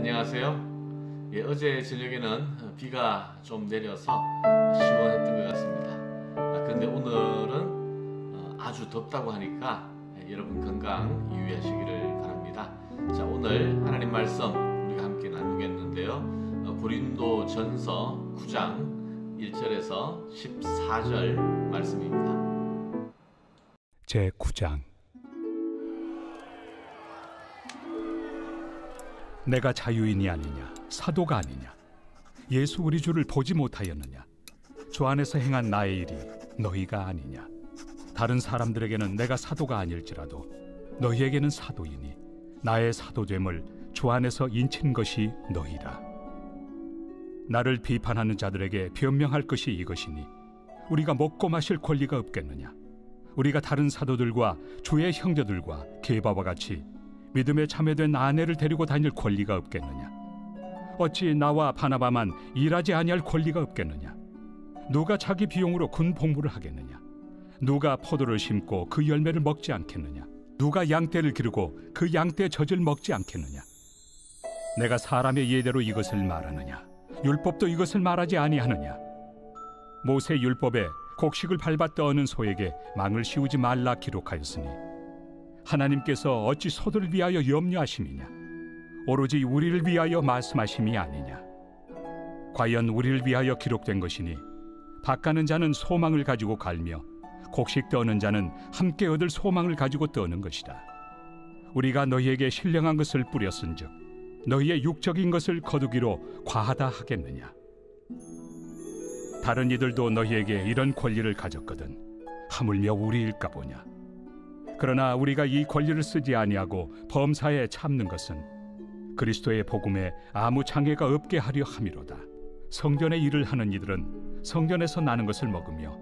안녕하세요. 어제 저녁에는 비가 좀 내려서 시원했던 것 같습니다. 그런데 오늘은 아주 덥다고 하니까 여러분 건강 유의하시기를 바랍니다. 자, 오늘 하나님 말씀 우리가 함께 나누겠는데요. 고린도 전서 9장 1절에서 14절 말씀입니다. 제 9장. 내가 자유인이 아니냐, 사도가 아니냐, 예수 우리 주를 보지 못하였느냐, 주 안에서 행한 나의 일이 너희가 아니냐. 다른 사람들에게는 내가 사도가 아닐지라도 너희에게는 사도이니 나의 사도됨을 주 안에서 인친 것이 너희라. 나를 비판하는 자들에게 변명할 것이 이것이니 우리가 먹고 마실 권리가 없겠느냐. 우리가 다른 사도들과 주의 형제들과 게바와 같이 믿음에 참여된 아내를 데리고 다닐 권리가 없겠느냐. 어찌 나와 바나바만 일하지 아니할 권리가 없겠느냐. 누가 자기 비용으로 군 복무를 하겠느냐. 누가 포도를 심고 그 열매를 먹지 않겠느냐. 누가 양떼를 기르고 그 양떼 젖을 먹지 않겠느냐. 내가 사람의 예대로 이것을 말하느냐. 율법도 이것을 말하지 아니하느냐. 모세 율법에 곡식을 밟아 떠는 소에게 망을 씌우지 말라 기록하였으니 하나님께서 어찌 소들을 위하여 염려하심이냐. 오로지 우리를 위하여 말씀하심이 아니냐. 과연 우리를 위하여 기록된 것이니 밭가는 자는 소망을 가지고 갈며 곡식 떠는 자는 함께 얻을 소망을 가지고 떠는 것이다. 우리가 너희에게 신령한 것을 뿌렸은즉 너희의 육적인 것을 거두기로 과하다 하겠느냐. 다른 이들도 너희에게 이런 권리를 가졌거든 하물며 우리일까 보냐. 그러나 우리가 이 권리를 쓰지 아니하고 범사에 참는 것은 그리스도의 복음에 아무 장애가 없게 하려 함이로다. 성전의 일을 하는 이들은 성전에서 나는 것을 먹으며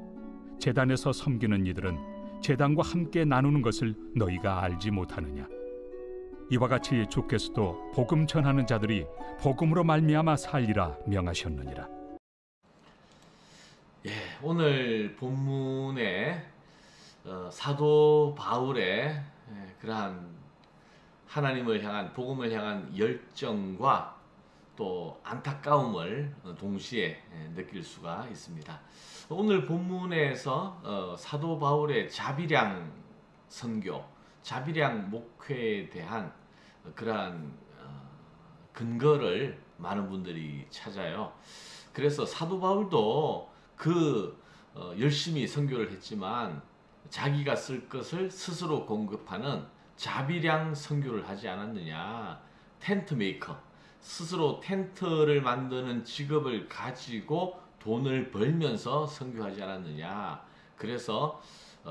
제단에서 섬기는 이들은 제단과 함께 나누는 것을 너희가 알지 못하느냐. 이와 같이 주께서도 복음 전하는 자들이 복음으로 말미암아 살리라 명하셨느니라. 오늘 본문에 사도 바울의 그러한 하나님을 향한 복음을 향한 열정과 또 안타까움을 동시에 느낄 수가 있습니다. 오늘 본문에서 사도 바울의 자비량 선교, 자비량 목회에 대한 그러한 근거를 많은 분들이 찾아요. 그래서 사도 바울도 열심히 선교를 했지만 자기가 쓸 것을 스스로 공급하는 자비량 선교를 하지 않았느냐. 텐트 메이커, 스스로 텐트를 만드는 직업을 가지고 돈을 벌면서 선교하지 않았느냐. 그래서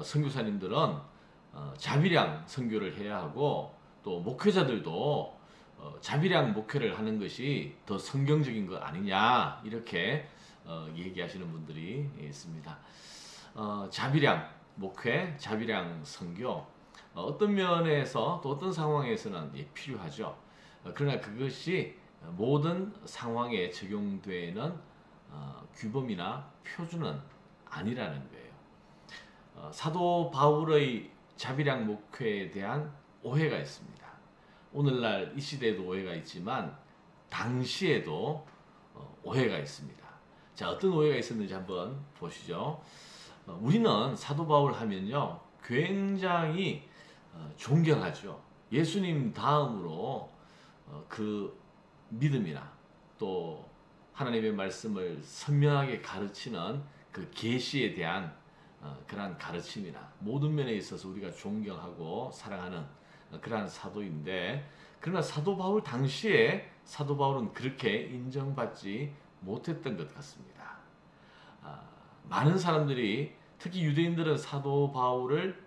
선교사님들은 자비량 선교를 해야 하고 또 목회자들도 자비량 목회를 하는 것이 더 성경적인 것 아니냐, 이렇게 얘기하시는 분들이 있습니다. 자비량 목회, 자비량 선교, 어떤 면에서 또 어떤 상황에서는 필요하죠. 그러나 그것이 모든 상황에 적용되는 규범이나 표준은 아니라는 거예요. 사도 바울의 자비량 목회에 대한 오해가 있습니다. 오늘날 이 시대에도 오해가 있지만 당시에도 오해가 있습니다. 자, 어떤 오해가 있었는지 한번 보시죠. 우리는 사도 바울 하면요 굉장히 존경하죠. 예수님 다음으로 그 믿음이나 또 하나님의 말씀을 선명하게 가르치는 그 계시에 대한 그러한 가르침이나 모든 면에 있어서 우리가 존경하고 사랑하는 그러한 사도인데, 그러나 사도 바울 당시에 사도 바울은 그렇게 인정받지 못했던 것 같습니다. 많은 사람들이, 특히 유대인들은 사도 바울을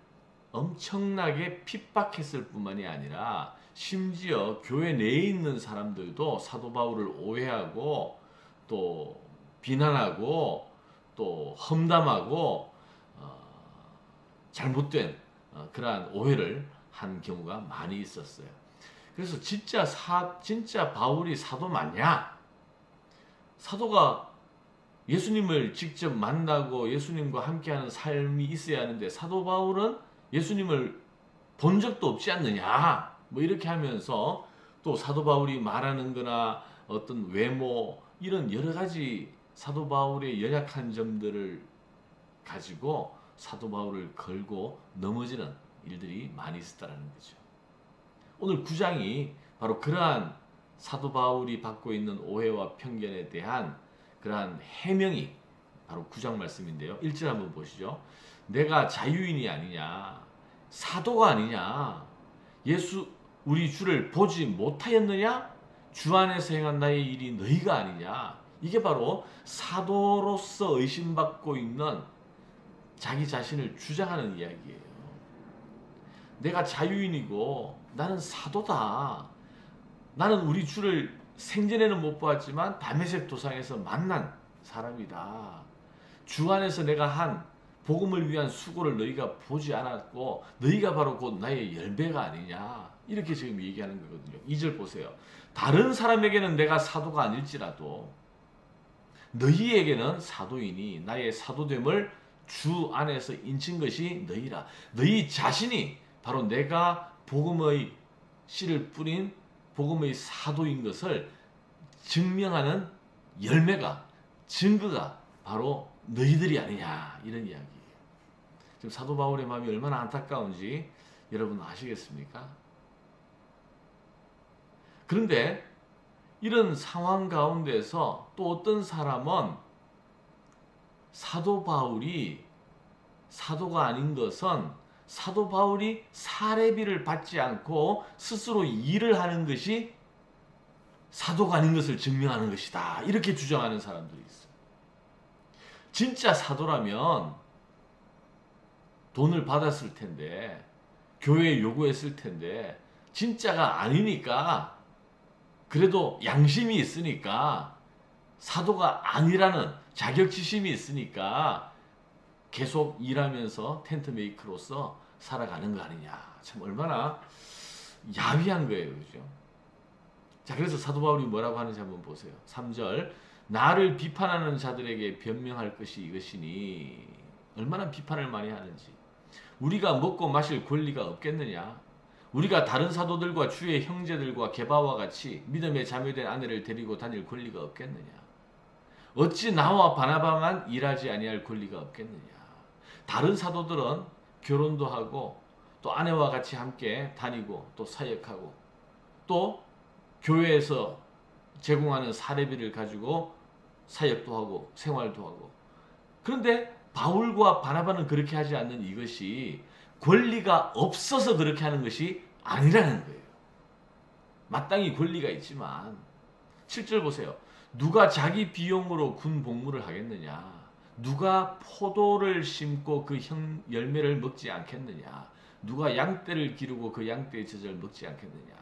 엄청나게 핍박했을 뿐만이 아니라 심지어 교회 내에 있는 사람들도 사도 바울을 오해하고 또 비난하고 또 험담하고 잘못된 그러한 오해를 한 경우가 많이 있었어요. 그래서 진짜 바울이 사도 맞냐? 사도가 예수님을 직접 만나고 예수님과 함께하는 삶이 있어야 하는데 사도 바울은 예수님을 본 적도 없지 않느냐? 뭐 이렇게 하면서 또 사도 바울이 말하는 거나 어떤 외모 이런 여러 가지 사도 바울의 연약한 점들을 가지고 사도 바울을 걸고 넘어지는 일들이 많이 있었다는 거죠. 오늘 9장이 바로 그러한 사도 바울이 받고 있는 오해와 편견에 대한 그러한 해명이 바로 9장 말씀인데요. 1절 한번 보시죠. 내가 자유인이 아니냐, 사도가 아니냐, 예수 우리 주를 보지 못하였느냐, 주 안에서 행한 나의 일이 너희가 아니냐. 이게 바로 사도로서 의심받고 있는 자기 자신을 주장하는 이야기예요. 내가 자유인이고 나는 사도다. 나는 우리 주를 생전에는 못 보았지만 다메섹 도상에서 만난 사람이다. 주 안에서 내가 한 복음을 위한 수고를 너희가 보지 않았고 너희가 바로 곧 나의 열매가 아니냐. 이렇게 지금 얘기하는 거거든요. 2절 보세요. 다른 사람에게는 내가 사도가 아닐지라도 너희에게는 사도이니 나의 사도됨을 주 안에서 인친 것이 너희라. 너희 자신이 바로 내가 복음의 씨를 뿌린 복음의 사도인 것을 증명하는 열매가, 증거가 바로 너희들이 아니냐. 이런 이야기예요. 지금 사도 바울의 마음이 얼마나 안타까운지 여러분 아시겠습니까? 그런데 이런 상황 가운데서 또 어떤 사람은 사도 바울이 사도가 아닌 것은 사도 바울이 사례비를 받지 않고 스스로 일을 하는 것이 사도가 아닌 것을 증명하는 것이다. 이렇게 주장하는 사람들이 있어요. 진짜 사도라면 돈을 받았을 텐데, 교회에 요구했을 텐데, 진짜가 아니니까, 그래도 양심이 있으니까, 사도가 아니라는 자격지심이 있으니까, 계속 일하면서 텐트 메이커로서 살아가는 거 아니냐. 참 얼마나 야비한 거예요. 그죠? 자, 그래서 사도 바울이 뭐라고 하는지 한번 보세요. 3절. 나를 비판하는 자들에게 변명할 것이 이것이니. 얼마나 비판을 많이 하는지. 우리가 먹고 마실 권리가 없겠느냐. 우리가 다른 사도들과 주의 형제들과 게바와 같이 믿음에 자매된 아내를 데리고 다닐 권리가 없겠느냐. 어찌 나와 바나바만 일하지 아니할 권리가 없겠느냐. 다른 사도들은 결혼도 하고 또 아내와 같이 함께 다니고 또 사역하고 또 교회에서 제공하는 사례비를 가지고 사역도 하고 생활도 하고. 그런데 바울과 바나바는 그렇게 하지 않는 이것이 권리가 없어서 그렇게 하는 것이 아니라는 거예요. 마땅히 권리가 있지만 7절 보세요. 누가 자기 비용으로 군 복무를 하겠느냐. 누가 포도를 심고 그 열매를 먹지 않겠느냐. 누가 양떼를 기르고 그 양떼의 젖을 먹지 않겠느냐.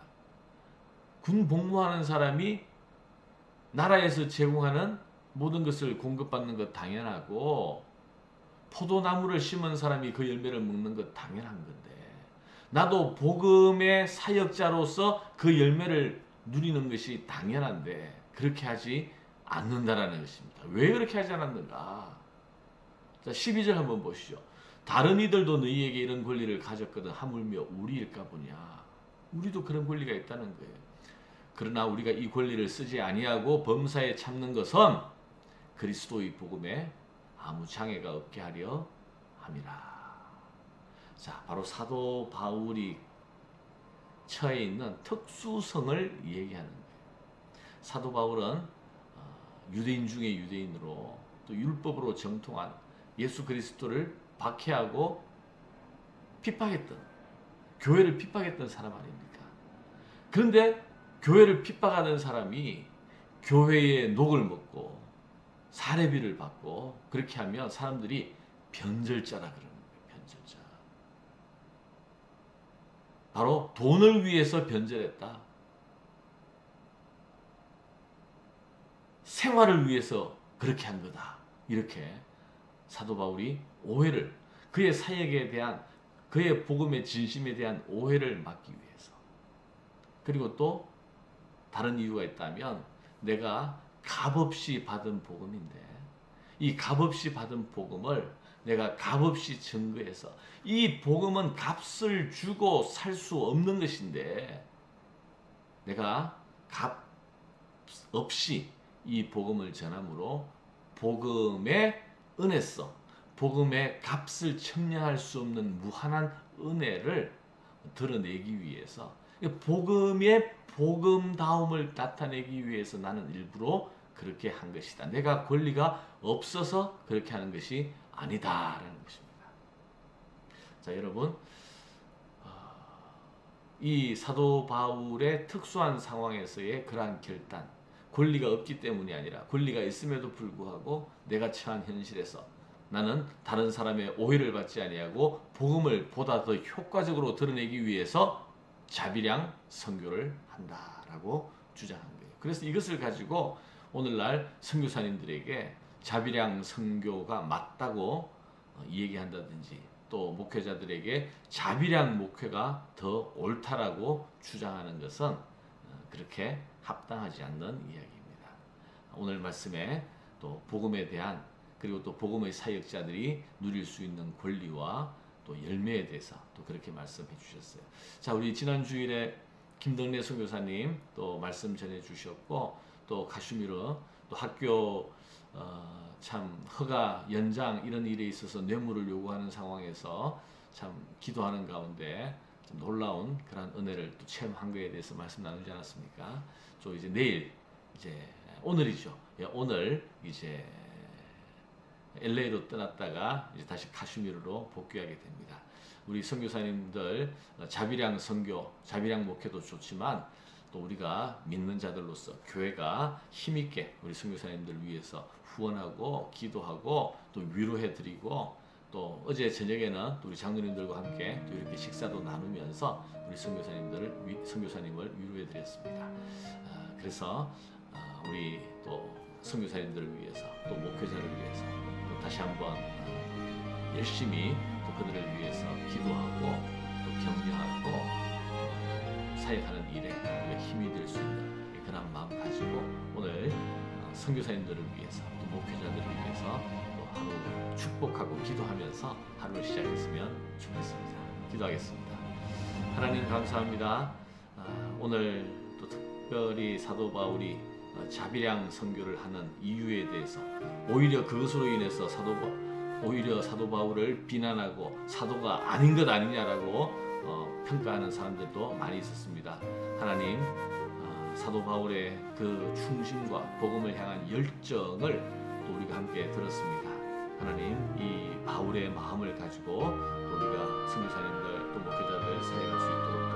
군 복무하는 사람이 나라에서 제공하는 모든 것을 공급받는 것 당연하고, 포도나무를 심은 사람이 그 열매를 먹는 것 당연한 건데, 나도 복음의 사역자로서 그 열매를 누리는 것이 당연한데 그렇게 하지 않는다라는 것입니다. 왜 그렇게 하지 않았는가? 자, 12절 한번 보시죠. 다른 이들도 너희에게 이런 권리를 가졌거든 하물며 우리일까 보냐. 우리도 그런 권리가 있다는 거예요. 그러나 우리가 이 권리를 쓰지 아니하고 범사에 참는 것은 그리스도의 복음에 아무 장애가 없게 하려 함이라. 자, 바로 사도 바울이 처해 있는 특수성을 얘기하는 거예요. 사도 바울은 유대인 중에 유대인으로 또 율법으로 정통한 예수 그리스도를 박해하고 핍박했던, 교회를 핍박했던 사람 아닙니까? 그런데 교회를 핍박하는 사람이 교회의 녹을 먹고 사례비를 받고 그렇게 하면 사람들이 변절자라 그러는 거예요. 변절자. 바로 돈을 위해서 변절했다. 생활을 위해서 그렇게 한 거다. 이렇게 사도 바울이 오해를, 그의 사역에 대한, 그의 복음의 진심에 대한 오해를 막기 위해서. 그리고 또 다른 이유가 있다면, 내가 값없이 받은 복음인데 이 값없이 받은 복음을 내가 값없이 증거해서, 이 복음은 값을 주고 살 수 없는 것인데 내가 값 없이 이 복음을 전함으로 복음의 은혜성, 복음의 값을 측량할 수 없는 무한한 은혜를 드러내기 위해서, 복음의 복음다움을 나타내기 위해서 나는 일부러 그렇게 한 것이다. 내가 권리가 없어서 그렇게 하는 것이 아니다라는 것입니다. 자, 여러분, 이 사도 바울의 특수한 상황에서의 그러한 결단, 권리가 없기 때문이 아니라 권리가 있음에도 불구하고 내가 처한 현실에서 나는 다른 사람의 오해를 받지 아니하고 복음을 보다 더 효과적으로 드러내기 위해서 자비량 선교를 한다라고 주장한 거예요. 그래서 이것을 가지고 오늘날 선교사님들에게 자비량 선교가 맞다고 얘기한다든지, 또 목회자들에게 자비량 목회가 더 옳다라고 주장하는 것은 그렇게 합당하지 않는 이야기입니다. 오늘 말씀에 또 복음에 대한, 그리고 또 복음의 사역자들이 누릴 수 있는 권리와 또 열매에 대해서 또 그렇게 말씀해 주셨어요. 자, 우리 지난 주일에 김덕래 선교사님 또 말씀 전해 주셨고, 또 카슈미르 또 학교 참 허가 연장 이런 일에 있어서 뇌물을 요구하는 상황에서 참 기도하는 가운데 좀 놀라운 그런 은혜를 또 체험한 것에 대해서 말씀 나누지 않았습니까? 또 이제 내일, 이제 오늘이죠. 오늘 이제 LA로 떠났다가 이제 다시 카슈미르로 복귀하게 됩니다. 우리 선교사님들 자비량 선교, 자비량 목회도 좋지만 또 우리가 믿는 자들로서 교회가 힘있게 우리 선교사님들 위해서 후원하고 기도하고 또 위로해드리고, 또 어제 저녁에는 또 우리 장로님들과 함께 또 이렇게 식사도 나누면서 우리 선교사님을 위로해드렸습니다. 그래서 우리 또 선교사님들을 위해서, 또 목회자를 위해서 또 다시 한번 열심히 또 그들을 위해서 기도하고 또 격려하고 사역하는 일에 우리가 힘이 될 수 있는 그런 마음 가지고 오늘 선교사님들을 위해서, 또 목회자들을 위해서 또 하루 축복하고 기도하면서 하루를 시작했으면 좋겠습니다. 기도하겠습니다. 하나님 감사합니다. 오늘 또 특별히 사도 바울이 자비량 선교를 하는 이유에 대해서, 오히려 그것으로 인해서 오히려 사도 바울을 비난하고 사도가 아닌 것 아니냐라고 평가하는 사람들도 많이 있었습니다. 하나님, 사도 바울의 그 충심과 복음을 향한 열정을 또 우리가 함께 들었습니다. 하나님, 이 바울의 마음을 가지고 또 우리가 선교사님들 또 목회자들 사역할 수 있도록